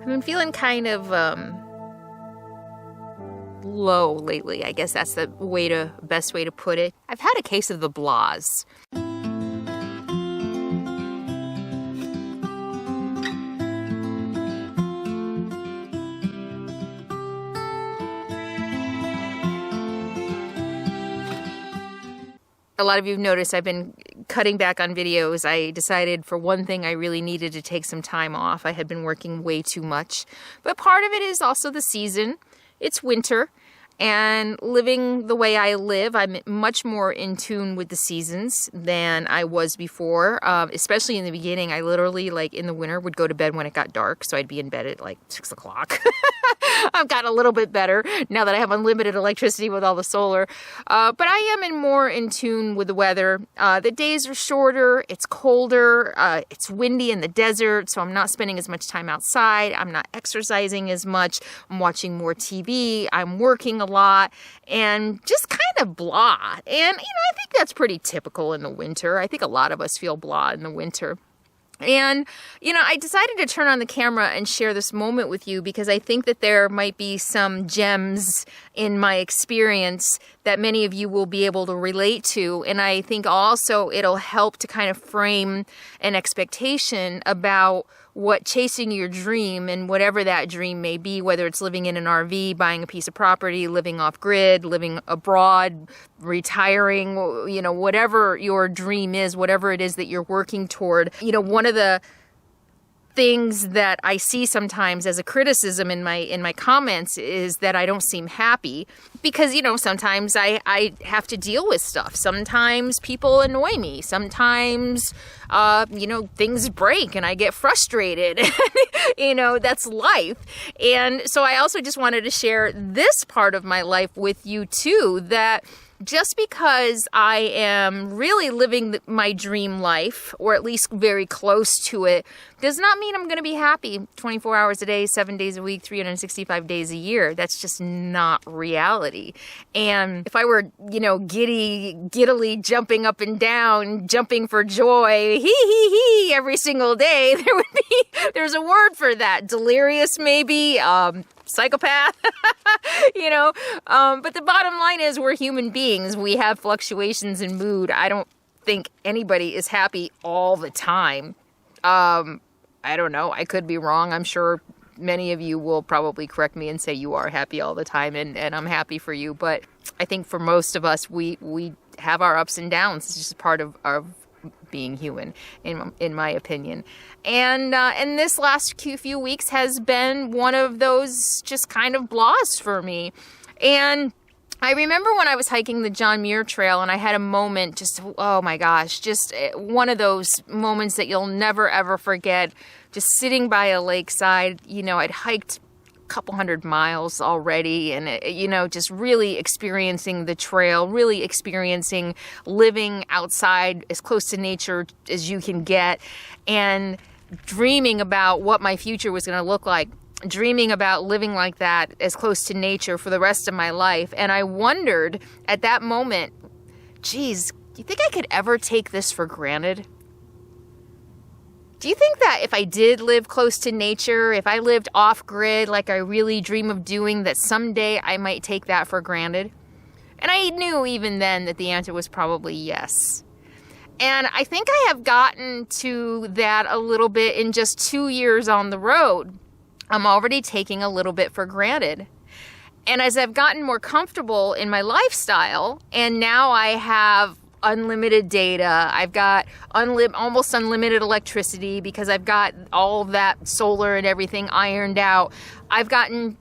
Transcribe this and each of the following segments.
I've been feeling kind of low lately. I guess that's the best way to put it. I've had a case of the blahs. A lot of you have noticed I've been cutting back on videos. I decided for one thing I really needed to take some time off. I had been working way too much. But part of it is also the season. It's winter. And living the way I live, I'm much more in tune with the seasons than I was before. Especially in the beginning, I literally, like in the winter, would go to bed when it got dark. So I'd be in bed at like 6 o'clock. I've gotten a little bit better now that I have unlimited electricity with all the solar. But I am more in tune with the weather. The days are shorter. It's colder. It's windy in the desert. So I'm not spending as much time outside. I'm not exercising as much. I'm watching more TV. I'm working a lot and just kind of blah. And, I think that's pretty typical in the winter. I think a lot of us feel blah in the winter. And, I decided to turn on the camera and share this moment with you because I think that there might be some gems in my experience that many of you will be able to relate to. And I think also it'll help to kind of frame an expectation about what chasing your dream and whatever that dream may be, whether it's living in an RV, buying a piece of property, living off grid, living abroad, retiring, whatever your dream is, whatever it is that you're working toward. One of the things that I see sometimes as a criticism in my comments is that I don't seem happy because, sometimes I have to deal with stuff. Sometimes people annoy me. Sometimes, things break and I get frustrated. That's life. And so I also just wanted to share this part of my life with you too, that just because I am really living my dream life, or at least very close to it, does not mean I'm going to be happy 24 hours a day, 7 days a week, 365 days a year. That's just not reality. And if I were, giddily jumping up and down, jumping for joy, hee, every single day, there's a word for that. Delirious, maybe, psychopath, but the bottom line is we're human beings. We have fluctuations in mood. I don't think anybody is happy all the time. I don't know. I could be wrong. I'm sure many of you will probably correct me and say you are happy all the time, and I'm happy for you. But I think for most of us, we have our ups and downs. It's just part of being human, in my opinion. And this last few weeks has been one of those just kind of blahs for me. And I remember when I was hiking the John Muir Trail and I had a moment, just, oh my gosh, just one of those moments that you'll never ever forget, just sitting by a lakeside. I'd hiked couple hundred miles already, and just really experiencing the trail, really experiencing living outside as close to nature as you can get, and dreaming about what my future was going to look like, dreaming about living like that as close to nature for the rest of my life. And I wondered at that moment, geez, do you think I could ever take this for granted? Do you think that if I did live close to nature, if I lived off-grid like I really dream of doing, that someday I might take that for granted? And I knew even then that the answer was probably yes. And I think I have gotten to that a little bit in just 2 years on the road. I'm already taking a little bit for granted. And as I've gotten more comfortable in my lifestyle, and now I have unlimited data, I've got almost unlimited electricity because I've got all of that solar and everything ironed out. I've gotten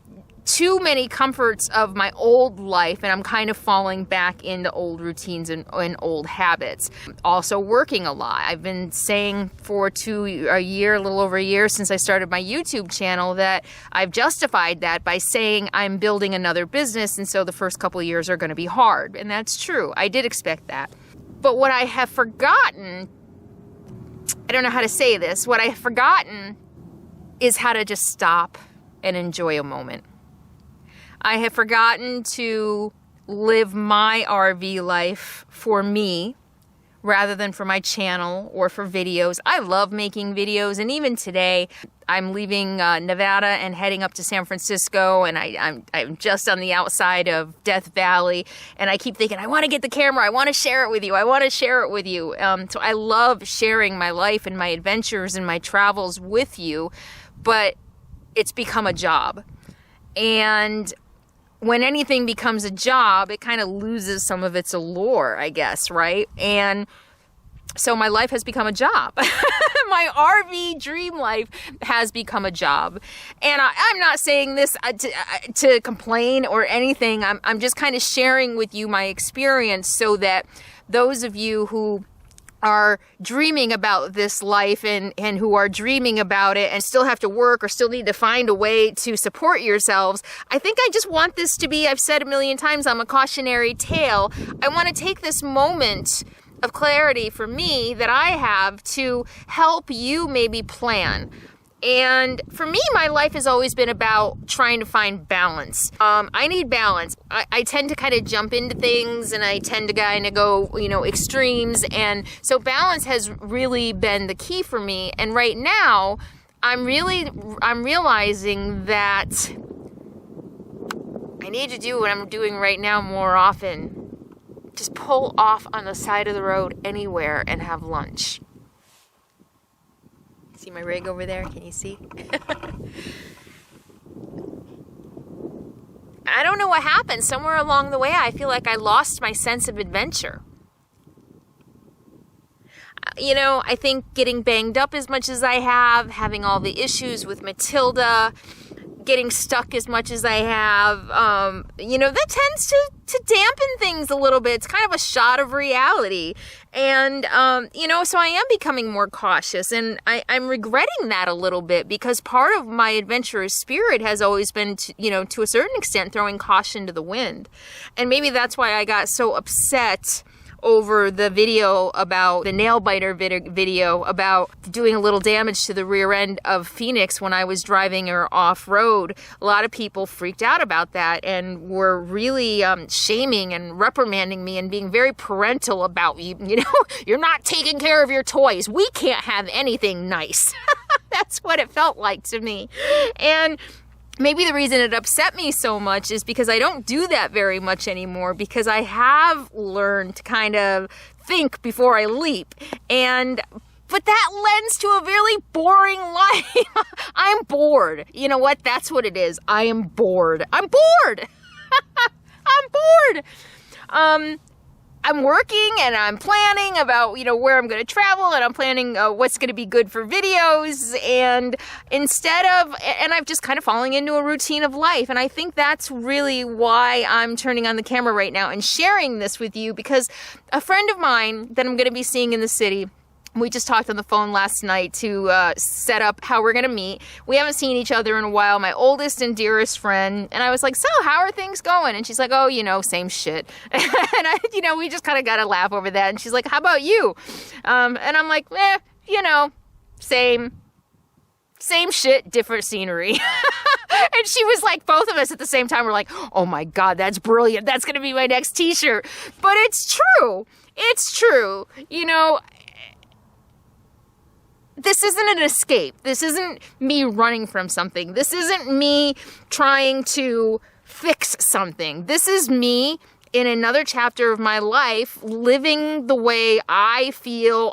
too many comforts of my old life, and I'm kind of falling back into old routines and old habits. Also working a lot. I've been saying for a little over a year since I started my YouTube channel, that I've justified that by saying I'm building another business, and so the first couple of years are going to be hard. And that's true. I did expect that. But what I have forgotten, I don't know how to say this, what I have forgotten is how to just stop and enjoy a moment. I have forgotten to live my RV life for me rather than for my channel or for videos. I love making videos, and even today I'm leaving Nevada and heading up to San Francisco, and I'm just on the outside of Death Valley, and I keep thinking, I want to get the camera, I want to share it with you, I want to share it with you. So I love sharing my life and my adventures and my travels with you, but it's become a job. And when anything becomes a job, it kind of loses some of its allure, I guess, right? And so my life has become a job. My RV dream life has become a job. And I'm not saying this to complain or anything. I'm just kind of sharing with you my experience so that those of you who are dreaming about this life and who are dreaming about it and still have to work or still need to find a way to support yourselves, I think I just want this to be, I've said a million times, I'm a cautionary tale. I want to take this moment of clarity for me that I have to help you maybe plan. And for me, my life has always been about trying to find balance. I need balance. I tend to kind of jump into things, and I tend to kind of go, extremes. And so balance has really been the key for me. And right now, I'm realizing that I need to do what I'm doing right now more often. Just pull off on the side of the road anywhere and have lunch. See my rig over there? Can you see? I don't know what happened. Somewhere along the way, I feel like I lost my sense of adventure. I think getting banged up as much as I have, having all the issues with Matilda, getting stuck as much as I have, that tends to dampen things a little bit. It's kind of a shot of reality. And, so I am becoming more cautious, and I'm regretting that a little bit, because part of my adventurous spirit has always been, to a certain extent, throwing caution to the wind. And maybe that's why I got so upset over the video about the nail biter video about doing a little damage to the rear end of Phoenix when I was driving her off-road. A lot of people freaked out about that and were really shaming and reprimanding me and being very parental about, you're not taking care of your toys. We can't have anything nice. That's what it felt like to me. And maybe the reason it upset me so much is because I don't do that very much anymore, because I have learned to kind of think before I leap. But that lends to a really boring life. I'm bored. You know what? That's what it is. I am bored. I'm bored. I'm bored. I'm working and I'm planning about, where I'm going to travel, and I'm planning what's going to be good for videos, and I'm just kind of falling into a routine of life. And I think that's really why I'm turning on the camera right now and sharing this with you, because a friend of mine that I'm going to be seeing in the city, we just talked on the phone last night to set up how we're going to meet. We haven't seen each other in a while, my oldest and dearest friend. And I was like, so how are things going? And she's like, oh, same shit. And we just kind of got to laugh over that. And she's like, how about you? And I'm like, same shit, different scenery. And she was like, both of us at the same time were like, oh my God, that's brilliant. That's going to be my next t-shirt. But it's true. It's true. This isn't an escape. This isn't me running from something. This isn't me trying to fix something. This is me in another chapter of my life living the way I feel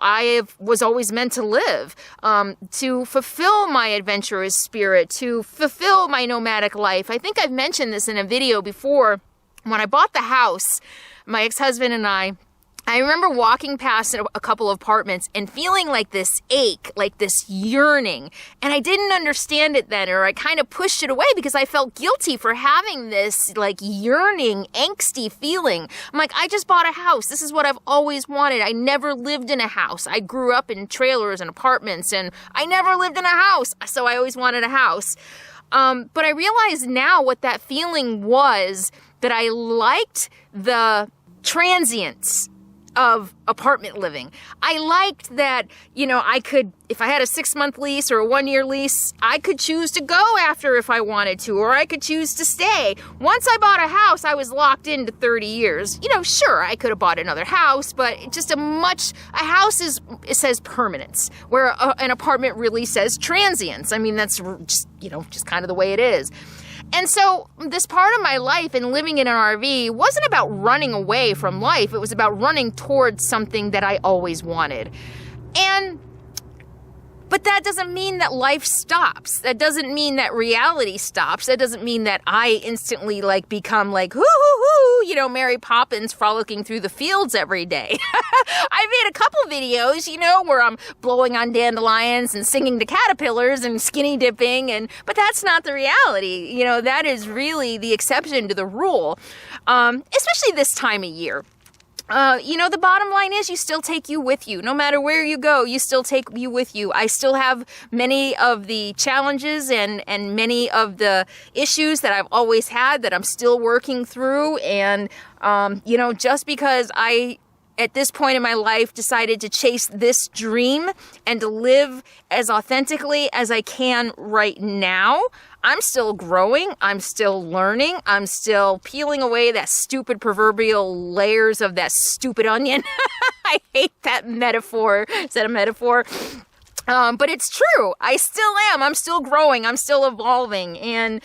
was always meant to live, to fulfill my adventurous spirit, to fulfill my nomadic life. I think I've mentioned this in a video before. When I bought the house, my ex-husband and I remember walking past a couple of apartments and feeling like this ache, like this yearning. And I didn't understand it then, or I kind of pushed it away because I felt guilty for having this like yearning, angsty feeling. I'm like, I just bought a house. This is what I've always wanted. I never lived in a house. I grew up in trailers and apartments, and I never lived in a house. So I always wanted a house. But I realize now what that feeling was, that I liked the transience. of apartment living. I liked that, you know, I could, if I had a 6-month lease or a 1-year lease, I could choose to go after if I wanted to, or I could choose to stay. Once I bought a house, I was locked into 30 years. You know, sure, I could have bought another house, but just a house it says permanence, where an apartment really says transience. I mean, that's just, you know, just kind of the way it is. And so this part of my life and living in an RV wasn't about running away from life. It was about running towards something that I always wanted. But that doesn't mean that life stops. That doesn't mean that reality stops. That doesn't mean that I instantly like become like, hoo, hoo, hoo, you know, Mary Poppins frolicking through the fields every day. I've made a couple videos, you know, where I'm blowing on dandelions and singing to caterpillars and skinny dipping, but that's not the reality. You know, that is really the exception to the rule, especially this time of year. You know, the bottom line is you still take you with you. No matter where you go, you still take you with you. I still have many of the challenges and many of the issues that I've always had that I'm still working through. And, you know, just because I, at this point in my life, decided to chase this dream and to live as authentically as I can right now, I'm still growing, I'm still learning, I'm still peeling away that stupid proverbial layers of that stupid onion. I hate that metaphor. Is that a metaphor? But it's true. I still am. I'm still growing. I'm still evolving. And,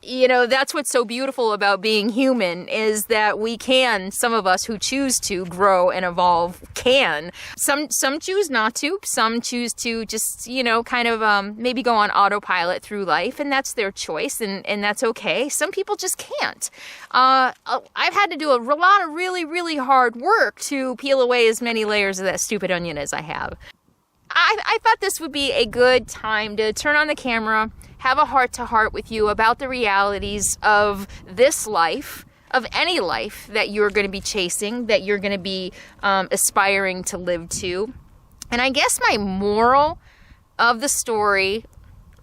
you know, that's what's so beautiful about being human is that we can, some of us who choose to grow and evolve can. Some choose not to. Some choose to just, you know, kind of maybe go on autopilot through life, and that's their choice, and that's okay. Some people just can't. I've had to do a lot of really, really hard work to peel away as many layers of that stupid onion as I have. I thought this would be a good time to turn on the camera, have a heart-to-heart with you about the realities of this life, of any life that you're going to be chasing, that you're going to be aspiring to live to. And I guess my moral of the story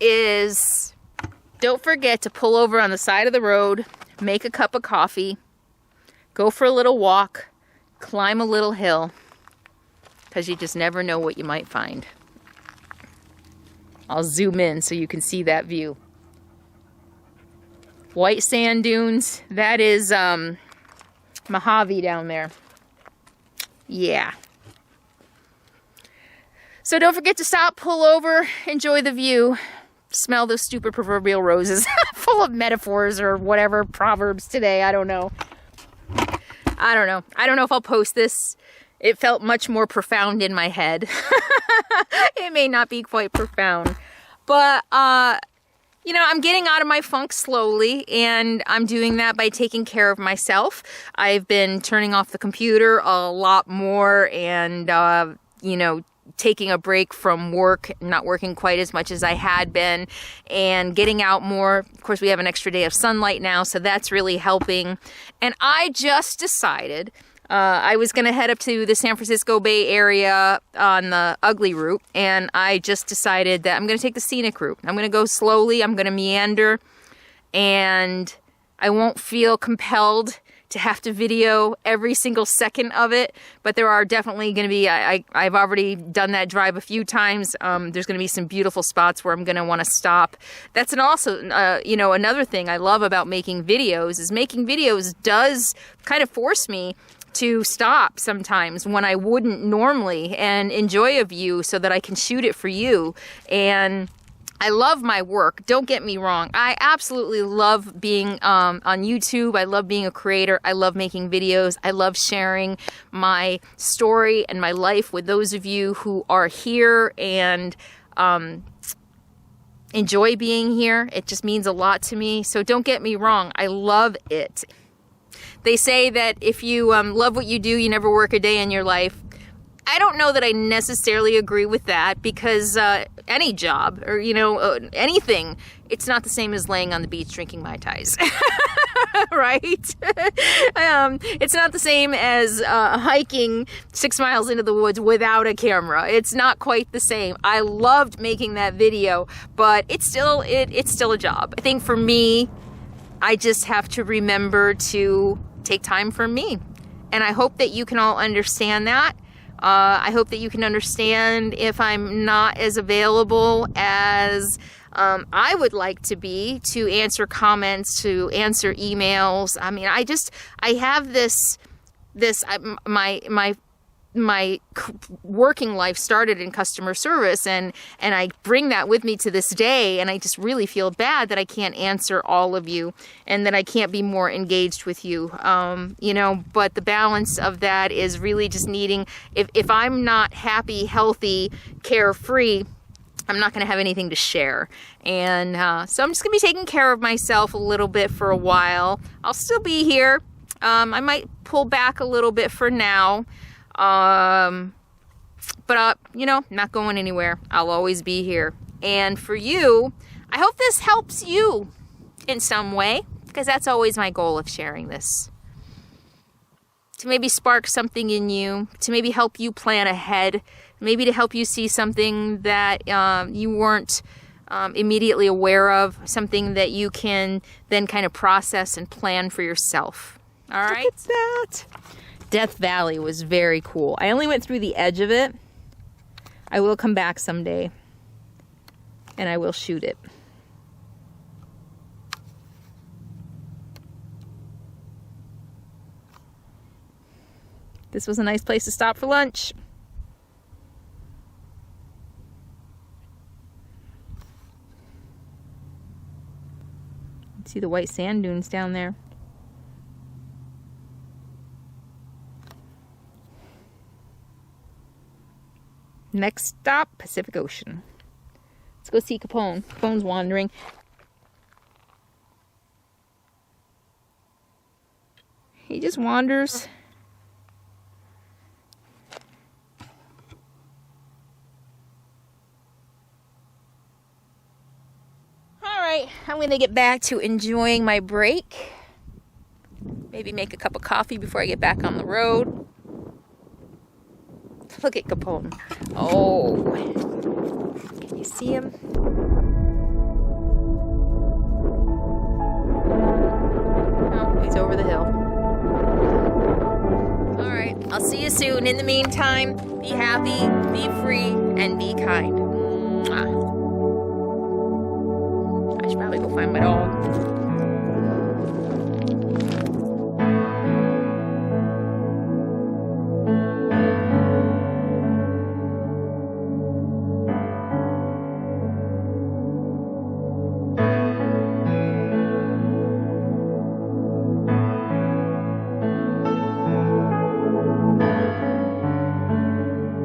is don't forget to pull over on the side of the road, make a cup of coffee, go for a little walk, climb a little hill. Because you just never know what you might find. I'll zoom in so you can see that view. White sand dunes. That is Mojave down there. Yeah. So don't forget to stop, pull over, enjoy the view. Smell those stupid proverbial roses. Full of metaphors or whatever, proverbs today. I don't know. I don't know if I'll post this. It felt much more profound in my head. It may not be quite profound. But, you know, I'm getting out of my funk slowly, and I'm doing that by taking care of myself. I've been turning off the computer a lot more and, you know, taking a break from work, not working quite as much as I had been, and getting out more. Of course, we have an extra day of sunlight now, so that's really helping. And I just decided I was going to head up to the San Francisco Bay Area on the ugly route, and I just decided that I'm going to take the scenic route. I'm going to go slowly, I'm going to meander, and I won't feel compelled to have to video every single second of it, but there are definitely going to be, I've already done that drive a few times. There's going to be some beautiful spots where I'm going to want to stop. That's also, you know, another thing I love about making videos is making videos does kind of force me to stop sometimes when I wouldn't normally and enjoy a view so that I can shoot it for you. And I love my work. Don't get me wrong. I absolutely love being on YouTube. I love being a creator. I love making videos. I love sharing my story and my life with those of you who are here and enjoy being here. It just means a lot to me. So don't get me wrong. I love it. They say that if you love what you do, you never work a day in your life. I don't know that I necessarily agree with that because any job or, you know, anything, it's not the same as laying on the beach drinking Mai Tais, right? It's not the same as hiking 6 miles into the woods without a camera. It's not quite the same. I loved making that video, but it's still a job. I think for me, I just have to remember to take time for me And I hope that you can all understand that. I hope that you can understand if I'm not as available as I would like to be to answer comments, to answer emails. I mean, I have my working life started in customer service, and I bring that with me to this day, and I just really feel bad that I can't answer all of you and that I can't be more engaged with you, you know, but the balance of that is really just needing, if I'm not happy, healthy, carefree, I'm not going to have anything to share. And so I'm just going to be taking care of myself a little bit for a while. I'll still be here. I might pull back a little bit for now. But you know, not going anywhere. I'll always be here. And for you, I hope this helps you in some way, because that's always my goal of sharing this. To maybe spark something in you, to maybe help you plan ahead, maybe to help you see something that you weren't immediately aware of, something that you can then kind of process and plan for yourself. All right? Look at that. Death Valley was very cool. I only went through the edge of it. I will come back someday and I will shoot it. This was a nice place to stop for lunch. See the white sand dunes down there. Next stop, Pacific Ocean. Let's go see Capone. Capone's wandering. He just wanders. Alright, I'm going to get back to enjoying my break. Maybe make a cup of coffee before I get back on the road. Look at Capone. Oh. Can you see him? Oh, he's over the hill. Alright, I'll see you soon. In the meantime, be happy, be free, and be kind. Mwah. I should probably go find my dog.